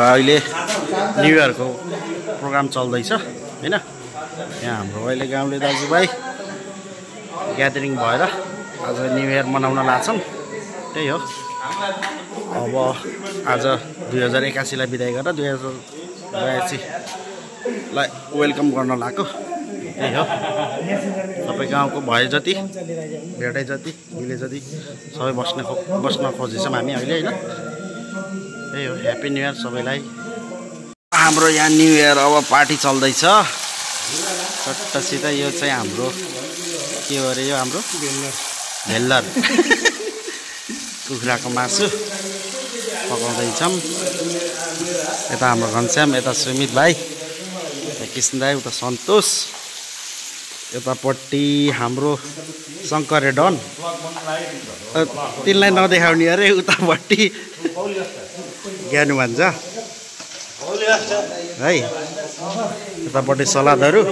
अहिले new इयरको programme चल्दैछ हैन। यहाँ हाम्रो अहिले गाउँले दाजुभाइ ग्यादरिङ भएर आज न्यू इयर मनाउन लाग्छन्। त्यही हो। अब आज 2081 लाई बिदाई गरेर 2082 लाई वेलकम गर्न लाग्यो। त्यही हो। सबै गाउँको भए जति भेटाइ जति मिले जति सबै बस्न खोजेछौँ हामी अहिले हैन। त्यही हो। ह्यापी न्यू इयर सबैलाई। हाम्रो यहाँ न्यू इयर अब पार्टी चल्दैछ चट्टसित। यो चाहिँ हाम्रो के हो अरे, यो हाम्रो भेल्लर कुखुराको मासु पकाउँदैछौँ। यता हाम्रो घनश्याम, यता सुमित भाइ, यता कृष्ण दाइ, उता सन्तोष, यतापट्टि हाम्रो शङ्कर डन। तिनलाई नदेखाउने अरे। उतापट्टि ज्ञानु भन्छ है। यतापट्टि सलादहरू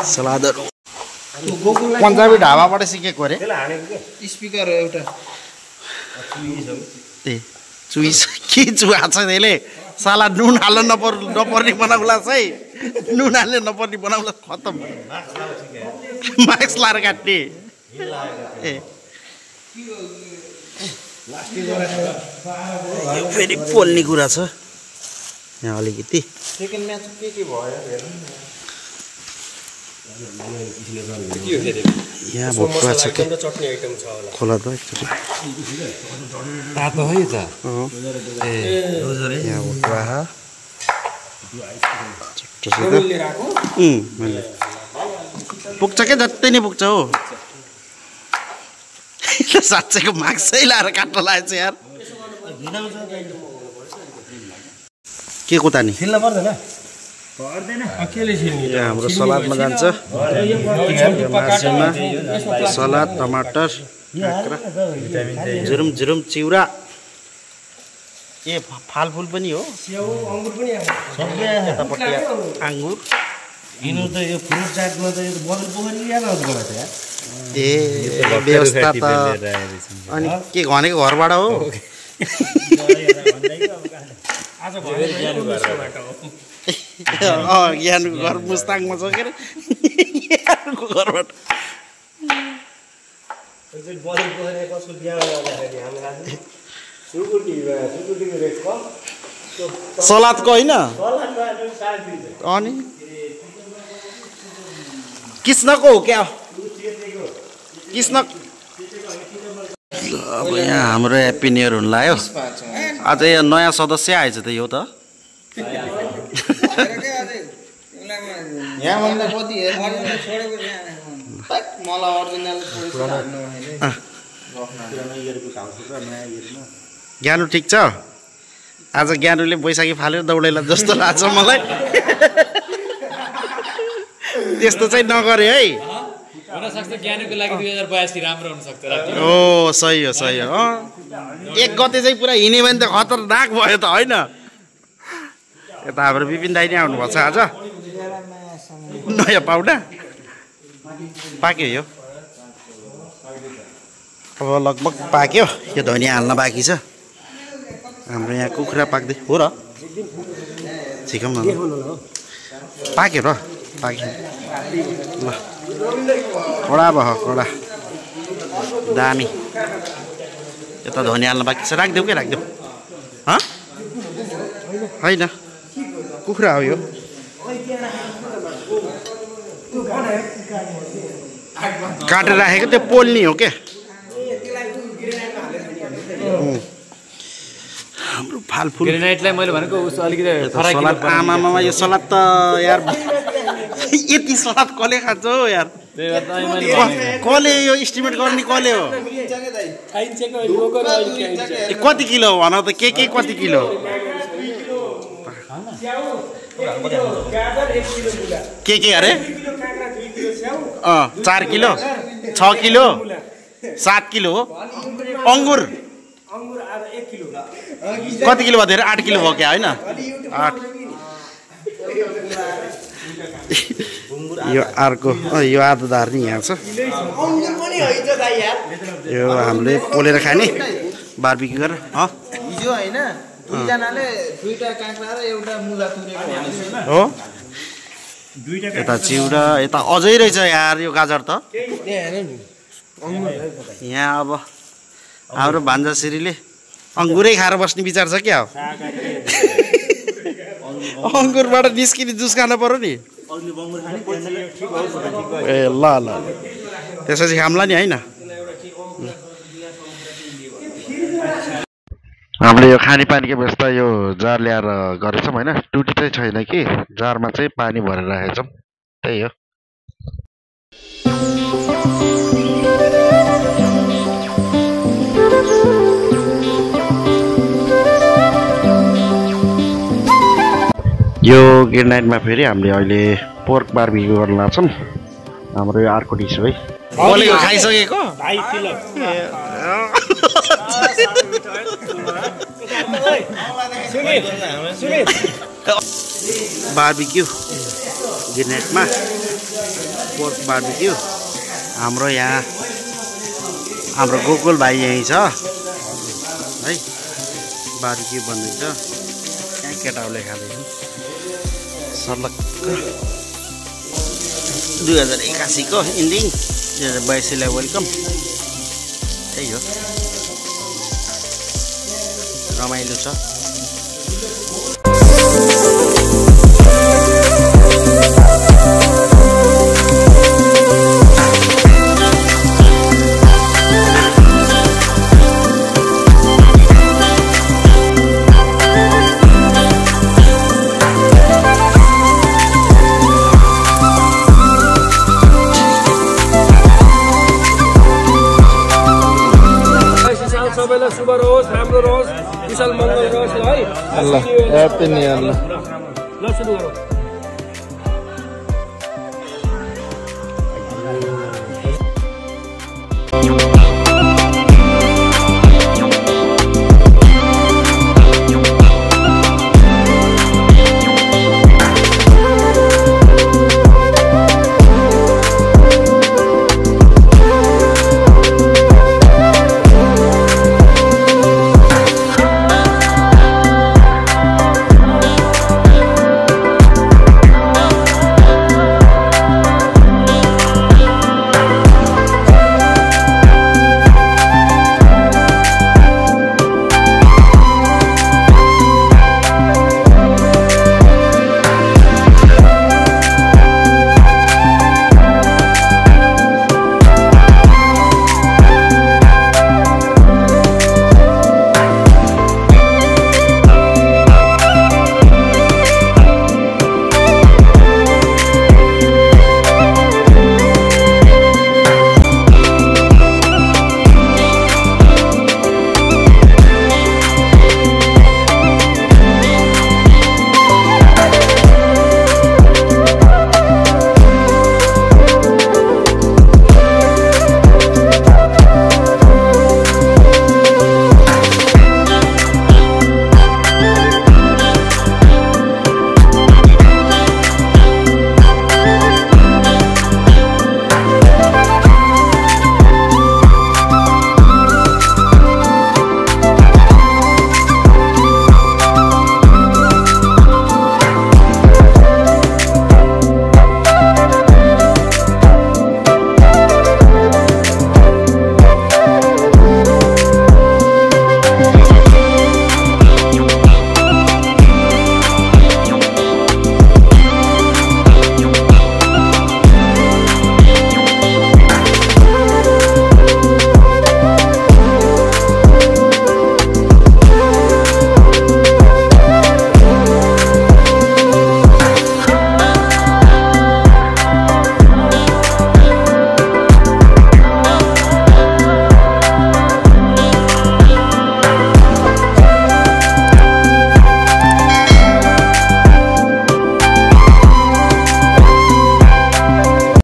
सलादहरू पन्जाबी ढाबाबाट सिकेको अरे। स्पिकर एउटा ए चुइस के चुहा छ त्यसले। साला नुन हाल्न नपर्ने बनाउला चाहिँ। नुन हाल्न नपर्ने बनाउला खतम। मास्क लाएर काट्ने। ए फेरि पोल्ने कुरा छ यहाँ अलिकति। सेकेन्ड म्याच के भयो हेर्नु। यहाँ भुक्का छ के चटनी आइटम छ होला। खोला त एकचोटि तातो है त। ए यहाँ भुक्का मैले पुग्छ के जति नै पुग्छ हो। साँच्चैको माक्सै लाएर काट्न लागेको छ यार। के को तानी खेल्न पर्दैन पर्दैन अकेले छिर्नी। हाम्रो सलादमा जान्छ। मासुमा सलाद, टमाटर, काँक्रा, झुरुम झुरुम चिउरा। ए फालफुल पनि हो। अंगुर पनि सबै यतापट्टि आङ्गुर। यिनो त यो फ्रुट चाटमा त यो बदल पोखरी यार आउँछ यार। ए व्यवस्था त अनि के भनेको घरबाट हो। ज्ञानको घर मुस्ताङमा छ के अरे। ज्ञानको घरबाट सलादको होइन अनि कृष्णको हो क्या कृष्ण। अब यहाँ हाम्रो ह्याप्पी न्यू इयर हुन लाग्यो। आज यहाँ नयाँ सदस्य आएछ त यो त। ज्ञानु ठिक छ। आज ज्ञानुले बैशाखी फाल्यो दौडेला जस्तो लाग्छ मलाई। त्यस्तो चाहिँ नगरे है। ज्ञानको लागि 2082 राम्रो हुन सक्छ। ओ सही हो सही हो। 1 गते चाहिँ पुरा हिँड्यो भने त खतरनाक भयो त होइन। यता हाम्रो विपिन दाइ नै आउनुभएको छ आज। नयाँ पाउडा पाक्यो यो। अब लगभग पाक्यो। यो धनियाँ हाल्न बाँकी छ। हाम्रो यहाँ कुखुरा पाक्दै हो र। छिकौँ न पाक्यो र पाक्यो ल। कडा भयो कडा दामी। यता धनियाँ हाल्न बाँकी छ। राखिदेऊ के राखिदेऊ होइन कुखुरा हो यो। काटेर राखेको त्यो पोल्ने हो के। हाम्रो फालफुल ग्रेनाइटलाई मैले भनेको उस अलिकति फरक। सलाद आमामा यो सलाद त यार यति सलाद कसले खान्छ हो यार। कसले यो इस्टिमेट गर्ने कसले हो। कति किलो हो भन त। के कति किलो के अरे। 4 किलो 6 किलो 7 किलो हो। अङ्गुर कति किलो भयो। 8 किलो भयो क्या होइन। 8 यो अर्को यो आधा धार्नी यहाँ छ। यो हामीले पोलेर खाने बारबिक्यू गरेर हिजो होइन दुईजनाले दुईटा काँक्रा र एउटा मुला तुरेको भनेको हो यता चिउरा यता अझै रहेछ यार यो गाजर त यहाँ अब हाम्रो भान्जासिरीले अङ्गुरै खाएर बस्ने विचार छ क्या हो अङ्गुरबाट निस्किने जुस खान पर्यो नि ए ल ल त्यसपछि खाम्ला नि होइन हामीले यो खानेपानीको व्यवस्था यो जार ल्याएर गरेछौँ होइन टुटी चाहिँ छैन कि जारमा चाहिँ पानी भरेर राखेछौँ त्यही हो यो गिर नाइटमा फेरि हामीले अहिले पोर्क बारबिक्यू गर्न लाग्छौँ हाम्रो यो अर्को डिस हो है बोलेको खाइसकेको बारबिक्यू गिर नाइटमा पोर्क बारबिक्यू हाम्रो यहाँ हाम्रो गोकुल भाइ यहीँ छ है बारबिक्यू बन्दैछ यहाँ केटाहरूले खाँदैछन् सर्लक्क 2081 को इन्डिङ 2082 लाई वेलकम त्यही हो रमाइलो छ सबैलाई शुभ रहोस् राम्रो रहोस् विशाल मङ्गल रहोस् है अल्लाह ह्यापी न्यू इयर ल सुरु गरौँ